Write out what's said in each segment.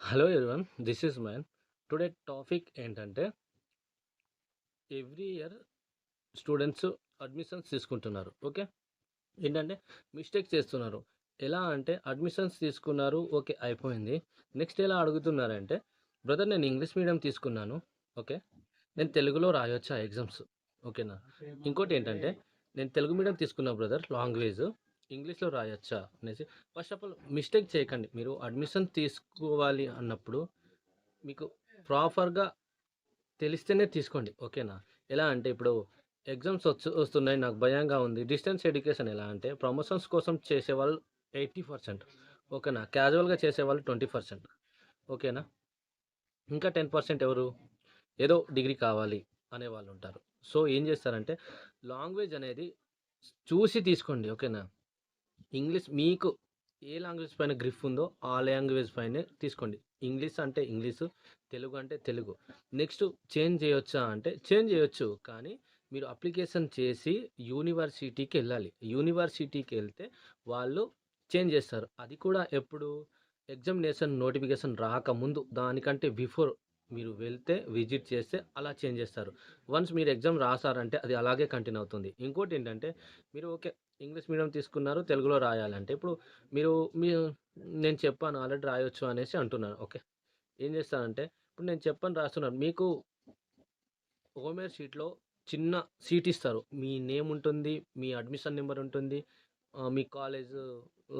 Hello everyone, this is man. Today topic ఏంటంటే every year students admissions తీసుకుంటున్నారు. Okay, ఏంటంటే mistake చేస్తున్నారు. ఎలా అంటే అడ్మిషన్స్ తీసుకున్నారు, ఓకే అయిపోయింది. నెక్స్ట్ ఎలా అడుగుతున్నారంటే, బ్రదర్ నేను ఇంగ్లీష్ మీడియం తీసుకున్నాను, ఓకే నేను తెలుగులో రాయొచ్చా ఎగ్జామ్స్, ఓకేనా. ఇంకోటి ఏంటంటే నేను తెలుగు మీడియం తీసుకున్నా బ్రదర్, లాంగ్వేజ్ ఇంగ్లీష్లో రాయొచ్చా అనేసి. ఫస్ట్ ఆఫ్ ఆల్ మిస్టేక్ చేయకండి. మీరు అడ్మిషన్ తీసుకోవాలి అన్నప్పుడు మీకు ప్రాపర్‌గా తెలిస్తేనే తీసుకోండి, ఓకేనా. ఎలా అంటే ఇప్పుడు ఎగ్జామ్స్ వస్తున్నాయి, నాకు భయంగా ఉంది. డిస్టెన్స్ ఎడ్యుకేషన్ ఎలా అంటే ప్రమోషన్స్ కోసం చేసేవాళ్ళు 80%, ఓకేనా. క్యాజువల్‌గా చేసేవాళ్ళు 20%, ఓకేనా. ఇంకా 10% ఎవరు? ఏదో డిగ్రీ కావాలి అనేవాళ్ళు ఉంటారు. సో ఏం చేస్తారంటే లాంగ్వేజ్ అనేది చూసి తీసుకోండి, ఓకేనా. ఇంగ్లీష్ మీకు ఏ లాంగ్వేజ్ పైన గ్రిప్ ఉందో ఆ లాంగ్వేజ్ పైనే తీసుకోండి. ఇంగ్లీష్ అంటే ఇంగ్లీషు, తెలుగు అంటే తెలుగు. నెక్స్ట్ చేంజ్ చేయొచ్చా అంటే చేంజ్ చేయొచ్చు. కానీ మీరు అప్లికేషన్ చేసి యూనివర్సిటీకి వెళ్ళాలి. యూనివర్సిటీకి వెళ్తే వాళ్ళు చేంజ్ చేస్తారు. అది కూడా ఎప్పుడు? ఎగ్జామినేషన్ నోటిఫికేషన్ రాకముందు, దానికంటే బిఫోర్ మీరు వెళ్తే విజిట్ చేస్తే అలా చేంజ్ చేస్తారు. వన్స్ మీరు ఎగ్జామ్ రాసారంటే అది అలాగే కంటిన్యూ అవుతుంది. ఇంకోటి ఏంటంటే మీరు ఓకే ఇంగ్లీష్ మీడియం తీసుకున్నారు, తెలుగులో రాయాలంటే ఇప్పుడు మీరు మీ నేను చెప్పాను ఆల్రెడీ రాయొచ్చు అనేసి అంటున్నాను. ఓకే, ఏం చేస్తానంటే ఇప్పుడు నేను చెప్పని రాస్తున్నాను. మీకు హోమ్‌వేర్ షీట్‌లో చిన్న సీట్ ఇస్తారు. మీ నేమ్ ఉంటుంది, మీ అడ్మిషన్ నెంబర్ ఉంటుంది, మీ college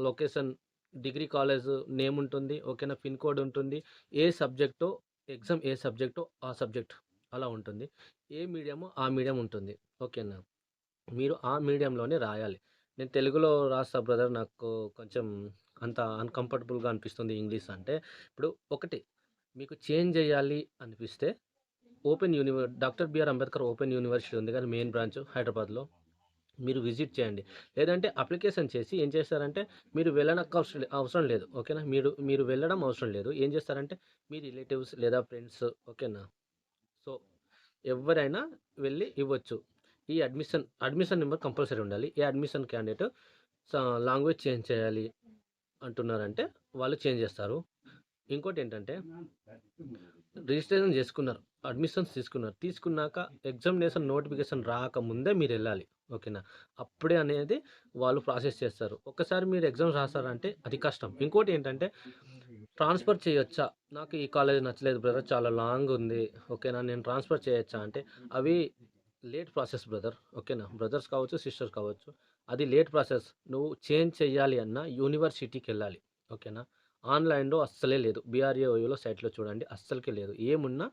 location, degree college name ఉంటుంది, ఓకేనా. పిన్ కోడ్ ఉంటుంది. ఏ సబ్జెక్టో ఎగ్జామ్ ఏ సబ్జెక్టో ఆ సబ్జెక్ట్ అలా ఉంటుంది. ఏ మీడియమో ఆ మీడియం ఉంటుంది, ఓకేనా. మీరు ఆ మీడియంలోనే రాయాలి. నేను తెలుగులో రాస్తా బ్రదర్, నాకు కొంచెం అంత అన్‌కంఫర్టబుల్‌గా అనిపిస్తుంది ఇంగ్లీష్ అంటే. ఇప్పుడు ఒకటి మీకు చేంజ్ చేయాలి అనిపిస్తే doctor B R Ambedkar open university ఉంది కదా, మెయిన్ బ్రాంచ్ హైదరాబాద్‌లో. మీరు విజిట్ చేయండి. లేదంటే అప్లికేషన్ చేసి ఏం చేస్తారంటే మీరు వెళ్ళనక్కవసరం అవసరం లేదు, ఓకేనా. మీరు మీరు వెళ్ళడం అవసరం లేదు. ఏం చేస్తారంటే మీ రిలేటివ్స్ లేదా ఫ్రెండ్స్, ఓకేనా. సో ఎవ్వరైనా వెళ్ళి ఇవ్వచ్చు. ఈ అడ్మిషన్ నెంబర్ కంపల్సరీ ఉండాలి. ఏ అడ్మిషన్ క్యాండిడేట్ లాంగ్వేజ్ చేంజ్ చేయాలి అంటున్నారంటే వాళ్ళు చేంజ్ చేస్తారు. ఇంకోటేంటంటే రిజిస్ట్రేషన్ చేసుకున్నారు, అడ్మిషన్స్ తీసుకున్నారు. తీసుకున్నాక ఎగ్జామినేషన్ నోటిఫికేషన్ రాకముందే మీరెళ్ళాలి, ఓకేనా. అప్పుడే అనేది వాళ్ళు ప్రాసెస్ చేస్తారు. ఒక్కసారి మీరు ఎగ్జామ్స్ రాసారంటే అది కష్టం. ఇంకోటేంటంటే ట్రాన్స్‌ఫర్ చేయొచ్చా? నాకు ఈ కాలేజ్ నచ్చలేదు బ్రదర్, చాలా లాంగ్ ఉంది, ఓకేనా. నేను ట్రాన్స్‌ఫర్ చేయొచ్చా అంటే అవి లేట్ ప్రాసెస్ బ్రదర్, ఓకేనా. బ్రదర్స్ కావచ్చు, సిస్టర్స్ కావచ్చు. అది లేట్ ప్రాసెస్. నువ్వు చేంజ్ చేయాలి అన్నా యూనివర్సిటీకెళ్ళాలి, ఓకేనా. ఆన్‌లైన్‌లో అస్సలే లేదు. బీఆర్ఏఓయూలో సైట్‌లో చూడండి, అస్సలకే లేదు. ఏమున్నా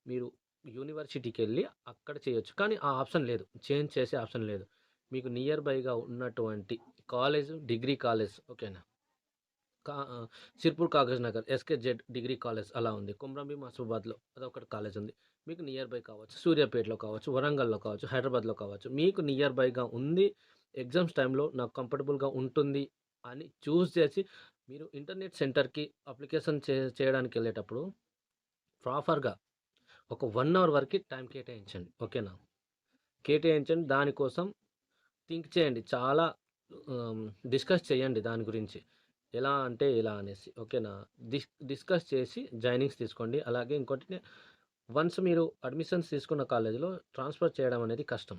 మీరు యూనివర్సిటీకెళ్ళి అక్కడ చేయొచ్చు. కానీ ఆ ఆప్షన్ లేదు. చేంజ్ చేసే ఆప్షన్ లేదు. మీకు నియర్ బైగా ఉన్నటువంటి కాలేజ్, డిగ్రీ కాలేజ్, ఓకేనా. సిర్పూర్ కాగజ్ నగర్ ఎస్‌కేజెడ్ డిగ్రీ కాలేజ్ అలా ఉంది. కొమ్రంభీం ఆసిఫాబాద్‌లో అదొకటి కాలేజ్ ఉంది. మీకు నియర్ బై కావచ్చు. సూర్యాపేటలో కావచ్చు, వరంగల్‌లో కావచ్చు, హైదరాబాద్‌లో కావచ్చు. మీకు నియర్ బైగా ఉంది. ఎగ్జామ్స్ టైమ్‌లో నాకు కంఫర్టబుల్‌గా ఉంటుంది అని చూజ్ చేసి మీరు ఇంటర్నెట్ సెంటర్‌కి అప్లికేషన్ చేయడానికెళ్ళేటప్పుడు ప్రాపర్‌గా ఒక 1 అవర్ వరకి టైం కేటాయించండి, ఓకేనా. కేటాయించండి. దానికోసం థింక్ చేయండి. చాలా ఆహ్, డిస్కస్ చేయండి దాని గురించి. ఎలా అంటే ఎలా అనేసి, ఓకేనా. డిస్కస్ చేసి జాయినింగ్స్ తీసుకోండి. అలాగే ఇంకోటి వన్స్ మీరు అడ్మిషన్స్ తీసుకున్న కాలేజీలో ట్రాన్స్‌ఫర్ చేయడం అనేది కష్టం,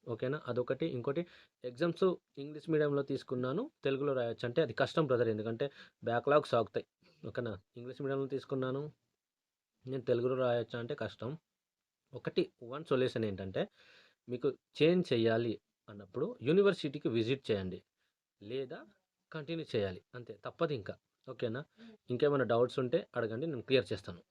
ఓకేనా. అదొకటి. ఇంకోటి ఎగ్జామ్స్ ఇంగ్లీష్ మీడియంలో తీసుకున్నాను, తెలుగులో రాయొచ్చు అంటే అది కష్టం బ్రదర్. ఎందుకంటే బ్యాక్‌లాగ్స్ ఆగుతాయి, ఓకేనా. ఇంగ్లీష్ మీడియంలో తీసుకున్నాను, నేను తెలుగులో రాయొచ్చా అంటే కష్టం. ఒకటి వన్ సొల్యూషన్ ఏంటంటే మీకు చేంజ్ చేయాలి అన్నప్పుడు యూనివర్సిటీకి విజిట్ చేయండి. లేదా కంటిన్యూ చేయాలి అంతే, తప్పదింక, ఓకేనా. ఇంకేమైనా డౌట్స్ ఉంటే అడగండి, నేను క్లియర్ చేస్తాను.